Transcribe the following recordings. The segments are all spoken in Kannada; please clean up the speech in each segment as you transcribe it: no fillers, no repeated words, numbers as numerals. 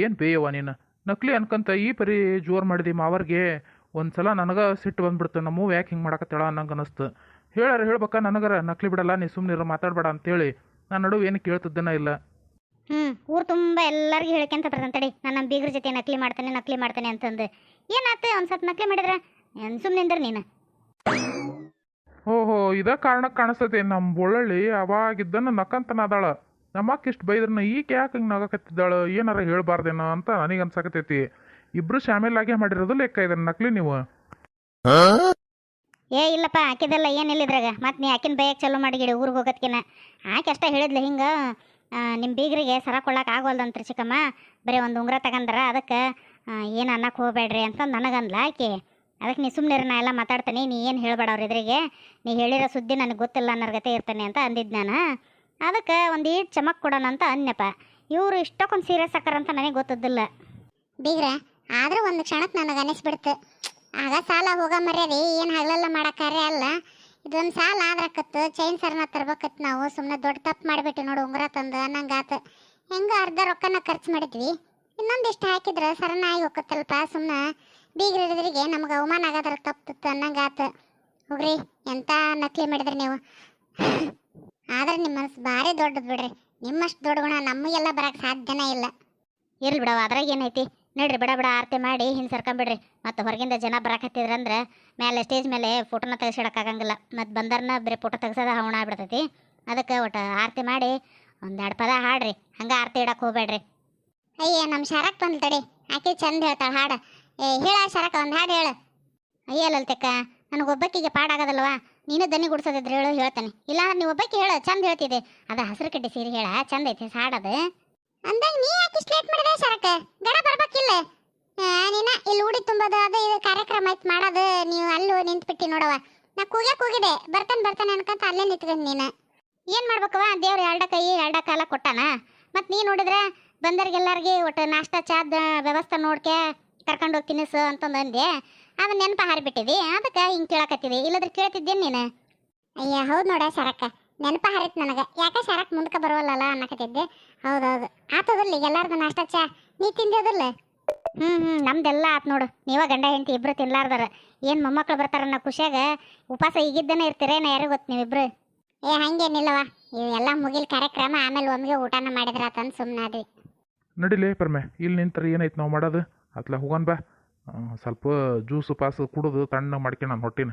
ಏನು ಬೇಯವ್ವ ನೀನು ನಕಲಿ ಅನ್ಕಂತ ಈ ಪರಿ ಜೋರು ಮಾಡಿದಿ ಮಾವರ್ಗೆ. ಒಂದ್ಸಲ ನನಗೆ ಸಿಟ್ಟು ಬಂದ್ಬಿಡ್ತು, ನಮ್ಮವು ಯಾಕೆ ಹಿಂಗೆ ಮಾಡಕತ್ತೇಳ ಅನ್ನಂಗೆ ಅನಿಸ್ತು. ಹೇಳ್ಬೇಕಾ ನನಗರ ನಕಲಿ ಬಿಡಲ್ಲ, ನೀ ಸುಮ್ಮನಿರ ಮಾತಾಡಬೇಡ ಅಂತೇಳಿ ನಾನು ನಡುವೆ ಏನು ಕೇಳ್ತಿದ್ದೇನ ಇಲ್ಲ. ಊರು ತುಂಬ ಎಲ್ಲರಿಗೂ ಹೇಳ್ಕೊಂತ ಬರ್ತಂತಡಿ ನಾನು ನಮ್ಮ ಬೀಗ್ರ ಜೊತೆ ನಕಲಿ ಮಾಡ್ತಾನೆ ಅಂತಂದು. ಏನಾಯ್ತು ಒಂದು ಸ್ವಲ್ಪ ನಕಲಿ ಮಾಡಿದ್ರೆ ಸುಮ್ಮನಿಂದ್ರ ನೀನು. ಓಹೋ ಇದ ಕಾರಣಕ್ಕೆ ಕಾಣಿಸ್ತೈತಿ ನಮ್ಮ ಬೊಳ್ಳಳ್ಳಿ ಅವಾಗಿದ್ದನ್ನು ನಕ್ಕಂತನ ಅದಾಳ. ನಮ್ಮಕ್ಕ ಇಷ್ಟು ಬೈದ್ರನ್ನ ಈಕೆ ಯಾಕೆ ಹಿಂಗೆ ನಗಕತ್ತಿದ್ದಾಳು, ಏನಾರ ಹೇಳ್ಬಾರ್ದೇನೋ ಅಂತ ನನಗೆ ಅನ್ಸಕತ್ತೈತಿ. ಇಬ್ರು ಶಾಮೀಲಾಗೆ ಮಾಡಿರೋದು ಲೆಕ್ಕ ಇದನ್ನ ನಕಲಿ ನೀವು. ಇಲ್ಲಪ್ಪ ಆಕಿದೆಲ್ಲ ಏನಿಲ್ಲ ಇದ್ರಾಗ. ಮತ್ತು ನೀ ಆಕಿನ ಬೈಯಕ್ಕೆ ಚಲೋ ಮಾಡಿಗಿಡಿ ಊರಿಗೆ ಹೋಗೋದ್ಕಿನ. ಆಕೆ ಅಷ್ಟೇ ಹೇಳಿದ್ಲು ಹಿಂಗೆ ನಿಮ್ಮ ಬೀಗರಿಗೆ ಸರ ಕೊಡಕ್ಕೆ ಆಗೋಲ್ದಂತ್ರಿ ಚಿಕ್ಕಮ್ಮ, ಬರೀ ಒಂದು ಉಂಗುರ ತಗಂದ್ರ ಅದಕ್ಕೆ ಏನು ಅನ್ನಕ್ಕೆ ಹೋಗ್ಬೇಡ್ರಿ ಅಂತಂದು ನನಗಂದ್ಲ ಆಕೆ. ಅದಕ್ಕೆ ನೀ ಸುಮ್ಮನೆ ನಾ ಎಲ್ಲ ಮಾತಾಡ್ತಾನೆ, ನೀ ಏನು ಹೇಳ್ಬೇಡ ಅವ್ರ ಎದುರಿಗೆ, ನೀ ಹೇಳಿರೋ ಸುದ್ದಿ ನನಗೆ ಗೊತ್ತಿಲ್ಲ ಅನ್ನರ್ಗತೆ ಇರ್ತಾನೆ ಅಂತ ಅಂದಿದ್ದು ನಾನು. ಅದಕ್ಕೆ ಒಂದು ಈಟ್ ಚಮಕ್ ಕೊಡೋಣ ಅಂತ ಅನ್ಯಪ್ಪ. ಇವರು ಇಷ್ಟಕ್ಕೊಂದು ಸೀರಿಯಸ್ ಆಕಾರಂತ ನನಗೆ ಗೊತ್ತಿದ್ದಿಲ್ಲ. ಬೀಗ್ರ ಆದರೂ ಒಂದು ಕ್ಷಣಕ್ಕೆ ನನಗೆ ಅನಿಸ್ಬಿಡ್ತು, ಆಗ ಸಾಲ ಹೋಗ ಮರ್ಯಾದೆ ಏನು ಹಗಲೆಲ್ಲ ಮಾಡೋಕ್ಕಾರೆ ಅಲ್ಲ, ಇದೊಂದು ಸಾಲ ಆದ್ರಕತ್ತು ಚೈನ್ ಸರ್ನ ತರ್ಬೇಕತ್ತು. ನಾವು ಸುಮ್ಮನೆ ದೊಡ್ಡ ತಪ್ಪು ಮಾಡಿಬಿಟ್ಟು ನೋಡು ಉಂಗುರ ತಂದು ಅನ್ನಂಗಾತು. ಹೆಂಗೆ ಅರ್ಧ ರೊಕ್ಕನ ಖರ್ಚು ಮಾಡಿದ್ವಿ, ಇನ್ನೊಂದಿಷ್ಟು ಹಾಕಿದ್ರೆ ಸರನ ಆಗಿ ಹೋಗತ್ತಲ್ಪ. ಸುಮ್ಮನೆ ಬೀಗ್ರ ಹಿಡಿದ್ರಿಗೆ ನಮ್ಗೆ ಅವಮಾನ ಆಗೋದ್ರ ತಪ್ಪಿತ್ತು ಅನ್ನಂಗಾತು. ಹೋಗ್ರಿ ಎಂಥ ನಕಲಿ ಮಾಡಿದ್ರಿ ನೀವು. ಆದ್ರೆ ನಿಮ್ಮ ಮನಸ್ಸು ಭಾರಿ ದೊಡ್ಡದು ಬಿಡ್ರಿ. ನಿಮ್ಮಷ್ಟು ದೊಡ್ಡ ಗುಣ ನಮಗೆಲ್ಲ ಬರೋಕ್ಕೆ ಸಾಧ್ಯನೇ ಇಲ್ಲ. ಇರ್ಲಿ ಬಿಡವ, ಅದ್ರಾಗ ಏನೈತಿ. ನೋಡ್ರಿ ಬಿಡ ಆರತಿ ಮಾಡಿ ಹಿಂದೆ ಸರ್ಕೊಂಬಿಡ್ರಿ. ಮತ್ತು ಹೊರಗಿಂದ ಜನ ಬರಾಕತ್ತಿದ್ರಂದ್ರೆ ಮೇಲೆ ಸ್ಟೇಜ್ ಮೇಲೆ ಫೋಟೋನ ತೆಗೆಸಿಡೋಕ್ಕಾಗಂಗಿಲ್ಲ. ಮತ್ತು ಬಂದರ್ನ ಬರೀ ಫೋಟೋ ತೆಗ್ಸೋದ ಹವಣ ಆಗ್ಬಿಡ್ತೈತಿ. ಅದಕ್ಕೆ ಒಟ್ಟು ಆರತಿ ಮಾಡಿ ಒಂದೆರಡು ಪದ ಹಾಡ್ರಿ, ಹಂಗೆ ಆರತಿ ಇಡಕ್ಕೆ ಹೋಗ್ಬೇಡ್ರಿ. ಅಯ್ಯ ನಮ್ಮ ಶರಕ್ ಬಂದು ತಡಿ, ಆಕೆ ಚಂದ ಹೇಳ್ತಾಳೆ ಹಾಡು. ಹೇಳ ಶರಕ ಒಂದು ಹಾಡು ಹೇಳು. ಅಯ್ಯ ಲಲಿತಕ್ಕ, ನನಗೊಬ್ಬಕ್ಕಿಗೆ ಪಾಡಾಗೋದಲ್ವಾ, ನೀನು ದನಿ ಗುಡ್ಸೋದಿದ್ರೆ ಹೇಳು ಹೇಳ್ತಾನೆ. ಇಲ್ಲಾಂದ್ರೆ ನೀವು ಒಬ್ಬಕ್ಕೆ ಹೇಳು, ಚಂದ ಹೇಳ್ತಿದ್ದೆ. ಅದು ಹಸಿರು ಕಡ್ಡಿ ಸೀರೆ ಹೇಳ, ಚಂದ ಐತಿ ಹಾಡೋದು ಅಂದಾಗ. ನೀ ಯಾಕೆ ಇಷ್ಟು ಲೇಟ್ ಮಾಡಿದೆ ಶರಕ, ಗಡ ಬರ್ಬೇಕಿಲ್ಲ ನೀನ. ಇಲ್ಲಿ ಉಡಿ ತುಂಬೋದು ಅದು ಇದು ಕಾರ್ಯಕ್ರಮ ಐತೆ ಮಾಡೋದು, ನೀವು ಅಲ್ಲೂ ನಿಂತ್ಬಿಟ್ಟು ನೋಡವ. ನಾ ಕೂಗಿದೆ ಬರ್ತಾನೆ ಅನ್ಕೊಂತ ಅಲ್ಲೇ ನಿಂತ್ಕೊಂಡು ನೀನು ಏನು ಮಾಡ್ಬೇಕವ. ದೇವ್ರು ಎರಡ ಕೈ ಎರಡ ಕಾಲ ಕೊಟ್ಟಾನ. ಮತ್ತು ನೀ ನೋಡಿದ್ರೆ ಬಂದವ್ರಿಗೆಲ್ಲರಿಗೆ ಒಟ್ಟು ನಾಷ್ಟ ಚಾದ ವ್ಯವಸ್ಥೆ ನೋಡ್ಕೆ ಕರ್ಕೊಂಡು ಹೋಗ್ತೀನಿ ಸ ಅಂತಂದು ಅಂದೆ. ಅದನ್ನ ನೆನಪ ಹಾರಿಬಿಟ್ಟಿದಿ, ಅದಕ್ಕೆ ಹಿಂಗೆ ಕೇಳಕತ್ತಿದೆ. ಇಲ್ಲದ್ರೆ ಕೇಳ್ತಿದ್ದೇನೆ ನೀನು. ಅಯ್ಯ ಹೌದು ನೋಡ ಶರಕ, ನೆನಪ ಹಾರಿತ್ತು ನನಗೆ. ಯಾಕೆ ಶರಕ್ ಮುಂದಕ್ಕೆ ಬರೋಲ್ಲಲ್ಲ ಅನ್ನಕತ್ತಿದ್ದೆ. ಹೌದೌದು ಆತದಲ್ಲಿ ಎಲ್ಲಾರ್ದು ನಾಷ್ಟ ಚಾ ನೀ ತಿಂದಿಲ್ಲ. ನಮ್ದೆಲ್ಲ ಆತು ನೋಡು. ನೀವ ಗಂಡ ಹೆಂಡತಿ ಇಬ್ರು ತಿನ್ಲಾರ್ದಾರ. ಏನು ಮೊಮ್ಮಕ್ಳು ಬರ್ತಾರನ್ನ ಖುಷಿಯಾಗ ಉಪವಾಸ ಈಗಿದ್ದನೇ ಇರ್ತೀರೇನ ಯಾರು ಗೊತ್ತು ನೀವಿಬ್ರು. ಹಂಗೇನಿಲ್ಲವ, ಇವೆಲ್ಲ ಮುಗಿಲ್ ಕಾರ್ಯಕ್ರಮ, ಆಮೇಲೆ ಒಮ್ಮೆಗೆ ಊಟನ ಮಾಡಿದ್ರ ಅಂತಂದು ಸುಮ್ಮನಾದ್ವಿ. ನಡಿಲೇ ಪರ್ಮೆ, ಇಲ್ಲಿ ನಿಂತ್ರೆ ಏನೈತೆ ನಾವು ಮಾಡೋದು. ಅತ್ಲ ಹೋಗೋಣ ಬಾ, ಸ್ವಲ್ಪ ಜ್ಯೂಸು ಪಾಸು ಕುಡಿದು ತಣ್ಣ ಮಾಡ್ಕೊಂಡು ನಾನು ಹೊಟ್ಟಿನ.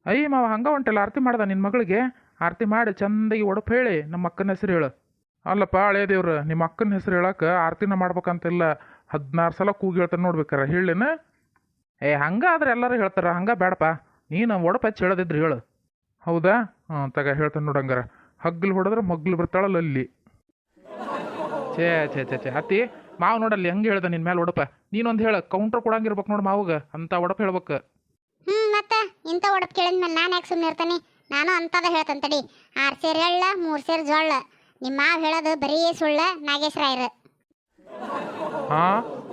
ಅಯ್ಯ ಮಾವ ಹಂಗೆ ಹೊಂಟಲ್ಲ, ಆರತಿ ಮಾಡ್ದ ನಿನ್ನ ಮಗಳಿಗೆ. ಆರತಿ ಮಾಡಿ ಚಂದಾಗಿ ಒಡಪು ಹೇಳಿ ನಮ್ಮ ಅಕ್ಕನ ಹೆಸರು ಹೇಳು. ಅಲ್ಲಪ್ಪ ಹಳೇ ದೇವ್ರು, ನಿಮ್ಮ ಅಕ್ಕನ ಹೆಸರು ಹೇಳಕ್ಕೆ ಆರತಿನ ಮಾಡ್ಬೇಕಂತಿಲ್ಲ, 16 ಸಲ ಕೂಗಿ ಹೇಳ್ತಾನೆ ನೋಡ್ಬೇಕಾರ. ಹೇಳೇನ? ಹಂಗಾದ್ರೆ ಎಲ್ಲರೂ ಹೇಳ್ತಾರ, ಹಂಗೆ ಬೇಡಪ್ಪ. ನೀನು ಒಡಪು ಹಚ್ಚಿ ಹೇಳೋದಿದ್ರೆ ಹೇಳು. ಹೌದಾ? ತಗ ಹೇಳ್ತಾನೆ ನೋಡಂಗಾರ. ಹಗ್ಗಲು ಹೊಡೆದ್ರೆ ಮಗ್ಲು ಬರ್ತಾಳಲ್ಲ ಅಲ್ಲಿ. ಛೇ ಅತ್ತಿ ಮಾವು ನೋಡಲ್ಲಿ ಹಂಗೆ ಹೇಳ್ದ ನಿನ್ನ ಮೇಲೆ ಒಡಪ. ನೀನೊಂದು ಹೇಳ, ಕೌಂಟ್ರ್ ಕೊಡಂಗಿರ್ಬೇಕು ನೋಡು ಮಾವುಗ ಅಂತ ಒಡಪ ಹೇಳ್ಬೇಕು. ಮತ್ತೆ ಇಂಥ ಒಡಪ್ ಕೇಳಿದ್ಮೇಲೆ ನಾನು ಯಾಕೆ ಸುಮ್ಮನೆ ಇರ್ತಾನೆ? ನಾನು ಅಂತದ ಹೇಳ್ತೇನೆ ತಡಿ. 6 ಸೇರು ಎಳ್ಳ 3 ಸೇರು ಜೋಳ. ನಿಮ್ಮ ಮಾವು ಹೇಳೋದು ಬರೀ ಸುಳ್ಳ ನಾಗೇಶ್ವರಾಯರು.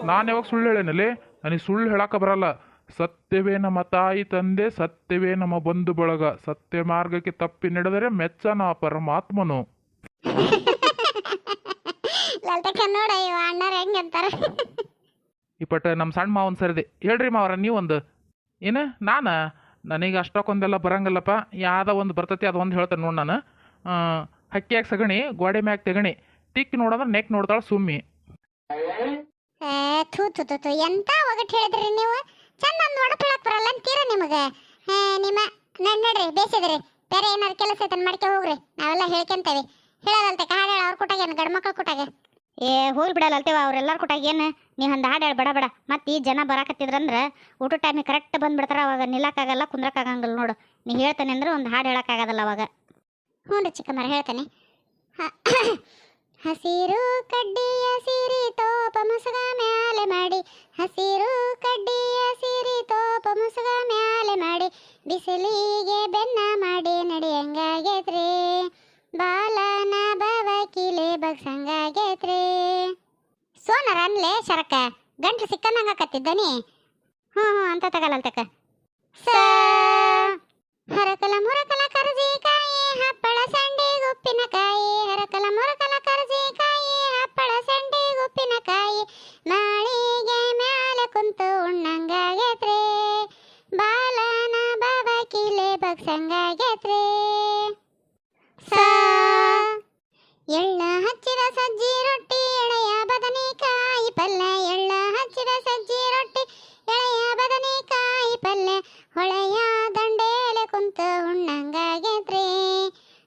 ನಾನು ಯಾವಾಗ ಸುಳ್ಳು ಹೇಳೇನಲ್ಲಿ? ನನಗೆ ಸುಳ್ಳು ಹೇಳಕ್ಕೆ ಬರಲ್ಲ. ಸತ್ಯವೇ ನಮ್ಮ ತಾಯಿ ತಂದೆ, ಸತ್ಯವೇ ನಮ್ಮ ಬಂಧು ಬಳಗ, ಸತ್ಯ ಮಾರ್ಗಕ್ಕೆ ತಪ್ಪಿ ನಡೆದರೆ ಮೆಚ್ಚನ ಪರಮಾತ್ಮನು. ನೋಡ ಇವ ಅಣ್ಣಾರ ಹೆಂಗಂತಾರ. ಇಪ್ಪಟ್ಟ ನಮ್ಮ ಸಣ್ಣ ಮಾವನ್ ಸರಿದೆ. ಹೇಳ್ರಿ ಮಾವರ ನೀವೊಂದು. ಏನು ನನಗೆ ಅಷ್ಟಕ್ಕೊಂದೆಲ್ಲ ಬರಂಗಲ್ಲಪ್ಪ. ಯಾವ್ದೋ ಒಂದು ಬರ್ತೈತಿ ಅದು ಒಂದು ಹೇಳ್ತೇನೆ ನೋಡಿ ನಾನು. ಹಕ್ಕಿಯಾಗ ಸಗಣಿ ಗೋಡೆ ಮ್ಯಾಗ ತೆಗಣಿ, ತಿಕ್ಕಿ ನೋಡೋದ್ರೆ ನೆಕ್ ನೋಡ್ತಾಳೆ ಸುಮ್ಮಿ. ಥೂ ಎಂತ ಒಗಟ್ ಹೇಳಿದ್ರಿ ನೀವು. ಚಂದ ಒಡಪ್ ಹೇಳಕ್ ಬರಲ್ಲ ಅಂತೀರ ನಿಮಗೆ. ನಿಮ್ಮ ನಡ್ರಿ ಬೇಸಿದ್ರಿ, ಬೇರೆ ಏನಾದ್ರು ಕೆಲಸ ಐತನ್ ಮಾಡ್ಕೆ ಹೋಗ್ರಿ, ನಾವೆಲ್ಲ ಹೇಳ್ಕೊಂತೇವೆ. ಹೇಳೋದಲ್ತೆ ಹಾಡು ಹೇಳ, ಅವ್ರ ಕೊಟ್ಟಾಗ ಏನು ಗಂಡು ಮಕ್ಳು ಕೊಟ್ಟಾಗ? ಹೋಗಿ ಬಿಡಲ್ಲ ಅಲ್ತೇವ ಅವ್ರೆಲ್ಲಾರ ಕೊಟ್ಟಾಗ. ಏನು ನೀವು ಒಂದು ಹಾಡು ಹೇಳಿ ಬಡ ಮತ್ತು ಈ ಜನ ಬರಾಕತ್ತಿದ್ರಂದ್ರೆ ಊಟ ಟೈಮಿಗೆ ಕರೆಕ್ಟ್ ಬಂದುಬಿಡ್ತಾರೆ. ಅವಾಗ ನಿಲ್ಲಕ್ಕಾಗಲ್ಲ, ಕುಂದ್ರಕ್ಕಾಗಂಗಿಲ್ಲ ನೋಡು. ನೀ ಹೇಳ್ತಾನೆ ಅಂದ್ರೆ ಒಂದು ಹಾಡು ಹೇಳೋಕ್ಕಾಗೋದಲ್ಲ ಅವಾಗ. ಹ್ಞೂ ರೀ ಚಿಕ್ಕಮ್ಮರ ಹೇಳ್ತಾನೆ. ಹಸಿರು ಕಡ್ಡಿಯ ಸಿರಿ ತೋಪ ಮುಸುಗ ಮ್ಯಾಲೆ ಮಾಡಿ, ಹಸಿರು ಕಡ್ಡಿಯ ಸಿರಿ ತೋಪ ಮುಸುಗ ಮ್ಯಾಲೆ ಮಾಡಿ, ಬಿಸಿಲಿಗೆ ಬೆನ್ನ ಮಾಡಿ ನಡಿಯಂಗಾಗೈತ್ರಿ, ಬಾಲನ ಬವಕಿಲೆ ಬಗ್ಸಂಗಾಗೈತ್ರಿ. ಸೋನರ ಅನ್ಲೆ ಶರಕ ಗಂಟ್ಲು ಸಿಕ್ಕಂದಂಗಾಕತ್ತಿದ್ದನಿ. ಹ್ಞೂ ಅಂತ ತಗಲ್ಲಲ್ತಕ್ಕ. ಹರಕಲ ಮುರಕಲ ಕರ್ಜಿಕಾಯಿ ಹಪ್ಪಳ ಸಂಡಿಗೆ ಉಪ್ಪಿನಕಾಯಿ, ಹರಕಲ ಮುರಕಲ ಕರ್ಜಿಕಾಯಿ ಹಪ್ಪಳ ಸಂಡಿಗೆ ಉಪ್ಪಿನಕಾಯಿ, ಪಲ್ಯ ಎಳ್ಳ ಹಚ್ಚಿದ ಸಜ್ಜಿ ರೊಟ್ಟಿ ಎಳೆಯ ಬದನೆಕಾಯಿ ಪಲ್ಯ ಹೊಳೆಯ ದಂಡೇಲೆ ಕುಂತ ಉಣ್ಣಂಗಾಗೇತ್ರಿ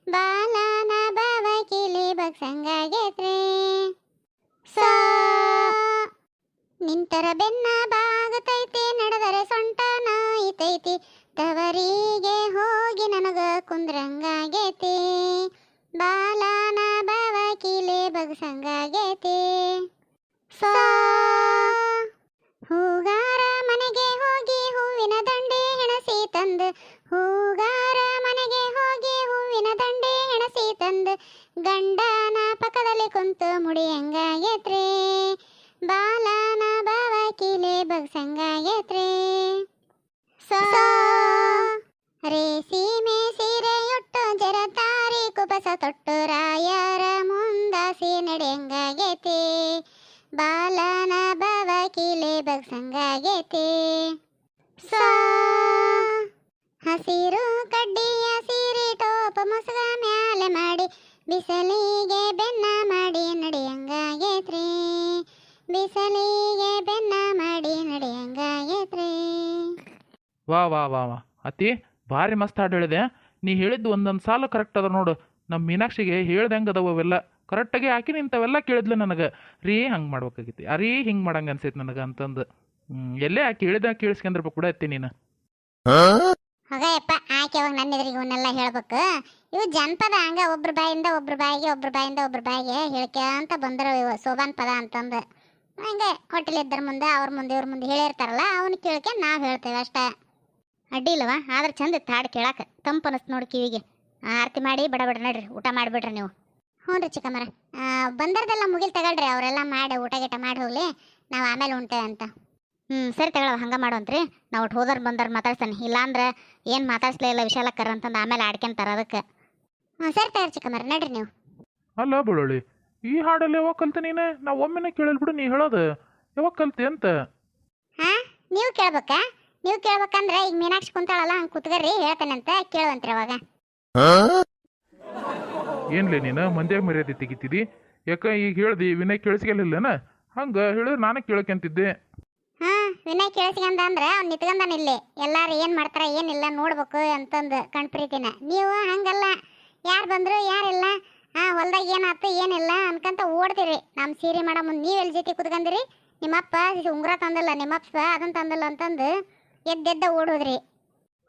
ಬಾಲನ ಬಾವ ಕಿಲಿ ಬಗ್ಸಂಗಾಗೇತ್ರಿ ಸಾ ನಿಂತರ ಬೆನ್ನ ಬಾಗತೈತಿ ನಡೆದರೆ ಸೊಂಟ ನಾಯಿತೈತಿ ತವರಿಗೆ ಹೋಗಿ ನನಗ ಕುಂದ್ರಂಗಾಗೇತಿ ಬಾಲನ ಬಾವ ಕಿಲಿ ಬಗ್ಸಂಗಾಗೇತಿ ಸಾ ಹೂಗಾರ ಮನೆಗೆ ಹೋಗಿ ಹೂವಿನ ದಂಡೆ ಹೆಣಸಿ ತಂದು ಹೂಗಾರ ಮನೆಗೆ ಹೋಗಿ ಹೂವಿನ ದಂಡೆ ಹೆಣಸಿ ತಂದು ಗಂಡನ ಪಕ್ಕದಲ್ಲಿ ಕುಂತು ಮುಡಿಯಂಗಾಗೇತ್ರಿ ಬಾಲನ ಬಾವ ಕಿಲೆ ಬಗ್ಸಂಗಾಗೇತ್ರಿ ರೇಸೀಮೆ ಸೀರೆಯುಟ್ಟು ಜರತಾರಿ ಕುಬಸ ತೊಟ್ಟು ರಾಯರ ಮುಂದಾಸಿ ನಡೆಯಂಗಾಗೇತಿ ಬಾಲನ ಬಾವ ಕಿಲೆ ಬಗ್ಸಂಗಾಗೇತಿ ಹಸಿರು ಕಡ್ಡಿಯ ಸೀರೆ ಟೋಪ ಮುಸುಗ ಮ್ಯಾಲೆ ಮಾಡಿ ಬಿಸಲಿಗೆ ಬೆನ್ನ ಮಾಡಿ ನಡೆಯಂಗಾಗೇತ್ರಿ ಬಿಸಲಿಗೆ ಬೆನ್ನ ಮಾಡಿ ನಡೆಯಂಗಾಗೇತ್ರಿ ವಾ ವಾ ವಾ ವಾ ಅತಿ ಭಾರಿ ಮಸ್ತ್ ಹಾಡು ಹೇಳಿದೆ. ನೀ ಹೇಳಿದ್ದು ಒಂದೊಂದು ಸಾಲು ಕರೆಕ್ಟ್ ಅದ ನೋಡು. ನಮ್ಮ ಮೀನಾಕ್ಷಿಗೆ ಹೇಳ್ದಂಗೆ ಅದಾವ ಅವೆಲ್ಲ ಕರೆಕ್ಟಾಗಿ ಹಾಕಿ ನಿಂತವೆಲ್ಲ ಕೇಳಿದ್ಲು ನನಗೆ. ರೀ ಹಂಗೆ ಮಾಡ್ಬೇಕಾಗಿತ್ತು ಅರೀ ಹಿಂಗೆ ಮಾಡಂಗೆ ಅನ್ಸೈತೆ ನನಗೆ ಅಂತಂದು ಎಲ್ಲೇ ಆಕೆ ಹೇಳಿದಾಗ ಕೇಳಿಸ್ಕೊಂಡ್ರಬೇಕು ಕೂಡ ಎತ್ತಿ ನೀನು. ಹೋಗಯಪ್ಪ ಆಕೆ ಅವಾಗ ನನ್ನ ಎದುರಿಗೆ ಇವನ್ನೆಲ್ಲ ಹೇಳ್ಬೇಕು. ಇವು ಜನಪದ ಹಂಗ ಒಬ್ರ ಬಾಯಿಂದ ಒಬ್ರ ಬಾಯಿಗೆ ಒಬ್ರ ಬಾಯಿಂದ ಒಬ್ರ ಬಾಯಿಗೆ ಹೇಳ್ಕ್ಯಾಂತ ಬಂದರು ಇವು ಸೋಬಾನ್ ಪದ ಅಂತಂದು ಹಂಗೆ ಹೋಟೆಲ್ ಇದ್ದರ ಮುಂದೆ ಅವ್ರ ಮುಂದೆ ಇವ್ರ ಮುಂದೆ ಹೇಳಿರ್ತಾರಲ್ಲ ಅವನು ಕೇಳ್ಕೆ ನಾವು ಹೇಳ್ತೇವೆ ಅಷ್ಟೇ. ಅಡ್ಡಿ ಇಲ್ಲವ ಆದ್ರೆ ಚಂದ ಇತ್ತು ಹಾಡು ಕೇಳಕ್ಕೆ ತಂಪು ಅನಿಸ್ತು ನೋಡಿ ಕಿವಿಗೆ. ಆರತಿ ಮಾಡಿ ಬಡ ಬಡ ನಡ್ರಿ ಊಟ ಮಾಡಿಬಿಡ್ರಿ ನೀವು. ಹ್ಞೂ ರೀ ಚಿಕ್ಕಮ್ಮರ ಬಂದರ್ದೆಲ್ಲ ಮುಗಿಲ್ ತಗೊಳ್ರಿ ಅವರೆಲ್ಲ ಮಾಡಿ ಊಟ ಗೀಟ ಮಾಡಿ ಹೋಗ್ಲಿ ನಾವು ಆಮೇಲೆ ಉಂಟೇವೆ ಅಂತ. ಸರಿ ತಗೊಳವ ಹಂಗೆ ಮಾಡುವಂತ್ರಿ. ನಾವು ಒಟ್ಟು ಹೋದರ್ ಬಂದರ್ ಮಾತಾಡ್ತಾನೆ ಇಲ್ಲಾಂದ್ರೆ ಏನು ಮಾತಾಡ್ಸ್ಲೇ ಇಲ್ಲ ವಿಶಾಲಕ್ಕರ ಅಂತಂದು ಆಮೇಲೆ ಆಡ್ಕೊಂತಾರ ಅದಕ್ಕೆ. ಸರಿ ತಗೊಳ್ರಿ ಚಿಕ್ಕಮ್ಮರ ನಡ್ರಿ ನೀವು. ಅಲ್ಲ ಬಳ್ಳೊಳ್ಳಿ ಈ ಹಾಡಲ್ಲಿ ಯಾವಾಗ ಕಲ್ತೆ ನೀನು? ನಾವು ಒಮ್ಮೆನೆ ಕೇಳಿಲ್ಬಿಡು ನೀ ಹೇಳೋದು ಯಾವಾಗ ಕಲ್ತಿ ಅಂತ. ಹಾಂ ನೀವು ಕೇಳ್ಬೇಕಾ? ನೀವು ಕೇಳ್ಬೇಕಂದ್ರೆ ಈಗ ಮೀನಾಕ್ಷಿ ಕುಂತಾಳಲ್ಲ ಹಂಗೆ ಕುತ್ಕರ್ರಿ ಹೇಳ್ತೇನೆ ಅಂತ ಕೇಳುವಂತ್ರಿ ಅವಾಗ. ಏನ್ಲೇ ನೀನು ಮಂದ್ಯಾಗ ಮರ್ಯಾದೆ ತೆಗಿತಿದ್ದಿ? ಯಾಕೆ ಈಗ ಹೇಳ್ದಿ ವಿನಯ್ ಕೇಳಿಸ್ಕೊಳ್ಳಿಲ್ಲನ? ಹಂಗೆ ಹೇಳಿದ್ರೆ ನಾನೇ ಕೇಳ್ಕೊಂತಿದ್ದೆ. ವಿನಯ್ ಕೇಳಿಸ್ಕೊಂಡ ಅಂದ್ರೆ ಅವ್ನು ನಿತ್ಕೊಂಡಾನ ಇಲ್ಲಿ ಎಲ್ಲಾರು ಏನು ಮಾಡ್ತಾರ ಏನಿಲ್ಲ ನೋಡ್ಬೇಕು ಅಂತಂದು ಕಣ್ಪ್ರೀತಿನ. ನೀವು ಹಂಗಲ್ಲ, ಯಾರು ಬಂದ್ರು ಯಾರಿಲ್ಲ ಹೊಲ್ದಾಗ ಏನಾಯ್ತು ಏನಿಲ್ಲ ಅನ್ಕಂತ ಓಡ್ತೀರಿ. ನಮ್ಮ ಸೀರೆ ಮಾಡೋ ಮುಂದೆ ನೀವು ಎಲ್ಲಿ ಜೊತೆ ಕುತ್ಕೊಂಡಿರಿ? ನಿಮ್ಮಪ್ಪ ಉಂಗುರ ತಂದಿಲ್ಲ, ನಿಮ್ಮಪ್ಪ ಅದನ್ನು ತಂದಿಲ್ಲ ಅಂತಂದು ಎದ್ದೆದ್ದ ಓಡೋದ್ರಿ.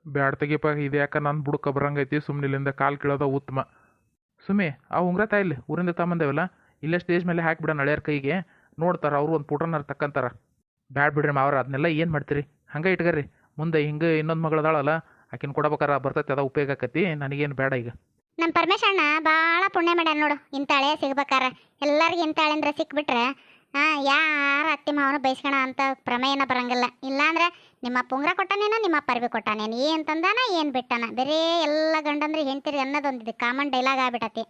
ಬ್ಯಾಡ ತೆಗಿಪ್ಪ, ಇದು ಯಾಕೆ ನಾನು ಬುಡಕ ಬರಂಗೈತಿ. ಸುಮ್ಮನಿಲ್ಲಿಂದ ಕಾಲು ಕೀಳೋದ ಉತ್ತಮ. ಸುಮ್ಮನೆ ಆ ಉಂಗುರ ತಾಯಿಲ್ಲಿ ಊರಿಂದ ತಗೊಂಬಂದೇವಲ್ಲ ಇಲ್ಲೇ ಸ್ಟೇಜ್ ಮೇಲೆ ಹಾಕಿಬಿಡ ನಳೆಯರ ಕೈಗೆ ನೋಡ್ತಾರ ಅವರು ಒಂದು ಫೋಟೋನಾರು ತಕ್ಕಂತಾರ. ಬ್ಯಾಡ ಬಿಡ್ರಿ ಮಾವ್ರ ಅದನ್ನೆಲ್ಲ ಏನು ಮಾಡ್ತೀರಿ? ಹಂಗೆ ಇಟ್ಕರ್ರಿ. ಮುಂದೆ ಹಿಂಗೆ ಇನ್ನೊಂದು ಮಗಳದಾಳಲ್ಲ ಆಕಿನ ಕೊಡಬೇಕಾರ ಬರ್ತೈತೆ ಅದ ಉಪಯೋಗ ಆಕತಿ. ನನಗೇನು ಬೇಡ ಈಗ. ನಮ್ಮ ಪರಮೇಶಣ್ಣ ಭಾಳ ಪುಣ್ಯ ಮಾಡ್ಯಾನ ನೋಡು. ಇಂತಾಳೆ ಸಿಗ್ಬೇಕಾರ ಎಲ್ಲರಿಗೂ ಇಂತಾಳೆ ಅಂದ್ರೆ ಸಿಕ್ಬಿಟ್ರೆ ಯಾರ ಅತ್ತಿ ಮಾವನು ಬೈಸ್ಕೋಣ ಅಂತ ಪ್ರಮೇಯನ ಬರಂಗಿಲ್ಲ. ಇಲ್ಲಾಂದ್ರೆ ನಿಮ್ಮ ಉಂಗುರ ಕೊಟ್ಟಾನೇನೋ ನಿಮ್ಮ ಅರ್ಬಿ ಕೊಟ್ಟಾನೇನು ಏನು ತಂದಾನ ಏನು ಬಿಟ್ಟಾನ ಬೇರೆ ಎಲ್ಲ ಗಂಡಂದ್ರೆ ಹೆಂಡ್ತಿರಿ ಅನ್ನೋದೊಂದಿದೆ ಕಾಮನ್ ಡೈಲಾಗ್ ಆಗ್ಬಿಟ್ಟತಿ.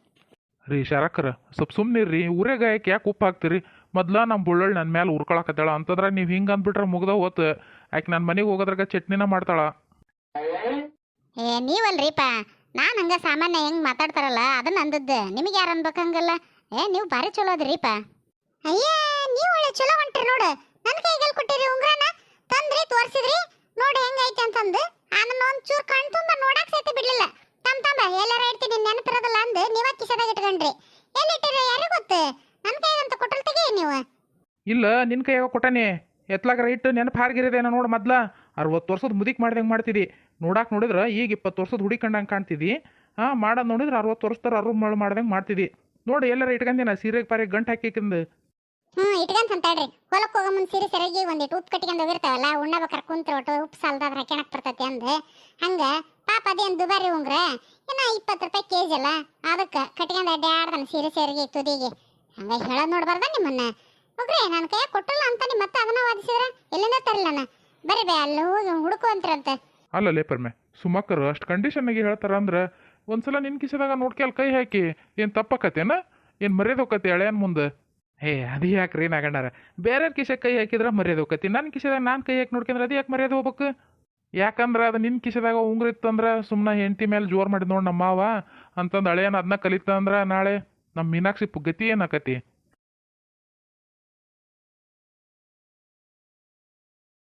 ರೀ ಶಾರಕ್ಕರ ಸ್ವಲ್ಪ ಸುಮ್ಮನಿರ್ರಿ. ಊರೇ ಗಾಯಕ್ಕೆ ಯಾಕೆ ಉಪ್ಪು ಹಾಕ್ತೀರಿ? ಮೊದ್ಲ ನಮ್ಮ ಬುಳ್ಳಳ್ಳಿ ನನ್ನ ಮೇಲೆ ಉರ್ಕೊಳಕತ್ತಾಳ ಅಂತಂದ್ರೆ ನೀವು ಹಿಂಗೆ ಅಂದ್ಬಿಟ್ರೆ ಮುಗ್ದ ಹೋತು. ಆಕೆ ನನ್ನ ಮನೆಗೆ ಹೋಗೋದ್ರಾಗ ಚಟ್ನಿನ ಮಾಡ್ತಾಳ. ನೀವಲ್ರಿಪ್ಪ ನಾನು ಹಂಗೆ ಸಾಮಾನ್ಯ ಹೆಂಗೆ ಮಾತಾಡ್ತಾರಲ್ಲ ಅದನ್ನ ಅಂದದ್ದು. ನಿಮಗೆ ಯಾರು ಅನ್ಬೇಕಂಗಲ್ಲ. ನೀವು ಭಾರಿ ಚಲೋ ಅದ್ರಿಪ್ಪ. ಅಯ್ಯ ನೀವು ಒಳ್ಳೆ ಚಲೋ ಹೊಂಟ್ರಿ ನೋಡು. ನನ್ನ ಕೈಗೆಲ್ಲಿ ಕೊಟ್ಟಿರಿ ಉಂಗ್ರನ? ತಂದ್ರಿ ತೋರಿಸಿದ್ರಿ ನೋಡಿ ಹೆಂಗೈತೆ ಅಂತಂದು ಅದನ್ನ ಒಂಚೂರು ಕಣ್ ತುಂಬ ನೋಡಕ್ ಸೈತ ಬಿಡ್ಲಿಲ್ಲ. ತಮ್ಮ ಎಲ್ಲಾರ ಇಡ್ತೀನಿ ನೆನಪಿರೋದಿಲ್ಲ ಅಂದು ನೀವ ಕಿಸದಾಗ ಇಟ್ಕೊಂಡ್ರಿ. ಎಲ್ಲಿಟ್ಟಿರಿ ಯಾರಿಗೆ ಗೊತ್ತು? ನನ್ನ ಕೈಗಂತ ಕೊಟ್ಟಲ್ ತೆಗಿ ನೀವು. ಇಲ್ಲ ನಿನ್ನ ಕೈಯಾಗ ಕೊಟ್ಟಾನೆ ಎತ್ಲಾಗ ಇಟ್ಟು ನೆನಪು ಹಾರ್ಗಿರಿದೇನೋ ನೋಡು. ಮೊದ್ಲ 60 ವರ್ಷದ ಮುದಿಕ್ ಮಾಡ್ದಂಗೆ ಮಾಡ್ತಿದ್ದಿ. ನೋಡಿದ್ರೆ ಈಗ 20 ವರ್ಷದ ಹುಡಿ ಕಂಡಂಗೆ ಕಾಣ್ತಿದ್ದಿ. ಮಾಡೋದು ನೋಡಿದ್ರೆ 60 ವರ್ಷದವ್ರು ಅರು ಮಾಡ್ದಂಗೆ ಮಾಡ್ತಿದ್ದಿ. ನೋಡಿ ಎಲ್ಲಾರ ಇಟ್ಕೊಂದಿನ ಸೀರೆಗೆ ಪಾರಿಗೆ ಗಂಟು ಹಾಕಿಕಿಂದು. ಇಟ್ಕೊಂತ ಅಂತಾಳ್ರಿ. ಹೊಲಕ್ಕೆ ಹೋಗೋ ಮುಂದೆ ಸೀರೆ ಸೆರಗಿ ಒಂದಿಟ್ಟು ಉಪ್ಪು ಕಟ್ಕೊಂಡು ಹೋಗಿರ್ತಾವಲ್ಲ ಉಣ್ಣಬೇಕಾರೆ ಕುಂತ್ರ ಒಟ್ಟು ಉಪ್ಪು ಸಾಲದಾದ್ರೆ ಹಾಕ್ಯಣಕ್ ಬರ್ತೈತಿ ಅಂದು ಹಂಗೆ ಪಾಪ ಅದೇನು ದುಬಾರಿ ಉಂಗ್ರೆ ಏನೋ 20 ರೂಪಾಯಿ ಕೆಜಿ ಅಲ್ಲ ಅದಕ್ಕೆ ಕಟ್ಕೊಂಡು ಅಡ್ಡಾಡ್ದಾನೆ ಸೀರೆ ಸೆರಗಿ ತುದಿಗೆ. ಹಂಗೆ ಹೇಳೋದು ನೋಡ್ಬಾರ್ದ ನಿಮ್ಮನ್ನ? ಹೋಗ್ರಿ ನನ್ನ ಕೈಯಾಗ ಕೊಟ್ಟಲ್ಲ ಅಂತ ನಿಮ್ಮ ಮತ್ತೆ ಅದನ್ನ ವಾದಿಸಿದ್ರೆ ಎಲ್ಲಿಂದ ತರಲನ? ಬರೀ ಬೇ ಅಲ್ಲಿ ಹೋಗಿ ಹುಡುಕುವಂತ್ರಂತೆ. ಅಲ್ಲ ಲೇಪರ್ಮೆ ಸುಮಕ್ಕರು ಅಷ್ಟು ಕಂಡೀಷನ್ನಾಗಿ ಹೇಳ್ತಾರ ಅಂದ್ರೆ ಒಂದ್ಸಲ ನಿನ್ನ ಕಿಸದಾಗ ನೋಡ್ಕೆಲ್ ಕೈ ಹಾಕಿ ಏನು ತಪ್ಪಕತ್ತೇನ? ಏನು ಮರ್ಯಾದೆ ಹೋಗತಿ ಹಳೆಯನ್ ಮುಂದೆ? ಅದು ಯಾಕ್ರಿ ನಾಗಣ್ಣಾರ ಬೇರೆ ಕಿಸೆ ಕೈ ಹಾಕಿದ್ರೆ ಮರ್ಯಾದೆ ಹೋಗತಿ. ನನ್ನ ಕಿಸೆದಾಗ ನಾನು ಕೈ ಹಾಕಿ ನೋಡ್ಕೊಂಡ್ರೆ ಅದು ಯಾಕೆ ಮರ್ಯಾದೆ ಹೋಗ್ಬೇಕು? ಯಾಕಂದ್ರೆ ಅದು ನಿನ್ನ ಕಿಸೆದಾಗ ಉಂಗ್ರ ಇತ್ತಂದ್ರೆ ಸುಮ್ಮನೆ ಹೆಂಡತಿ ಮೇಲೆ ಜೋರು ಮಾಡಿ ನೋಡಿ ನಮ್ಮ ಮಾವ ಅಂತಂದು ಹಳೆಯನ್ ಅದನ್ನ ಕಲಿತ ಅಂದ್ರೆ ನಾಳೆ ನಮ್ಮ ಮೀನಾಕ್ಷಿ ಗತಿ ಏನಾಕತಿ?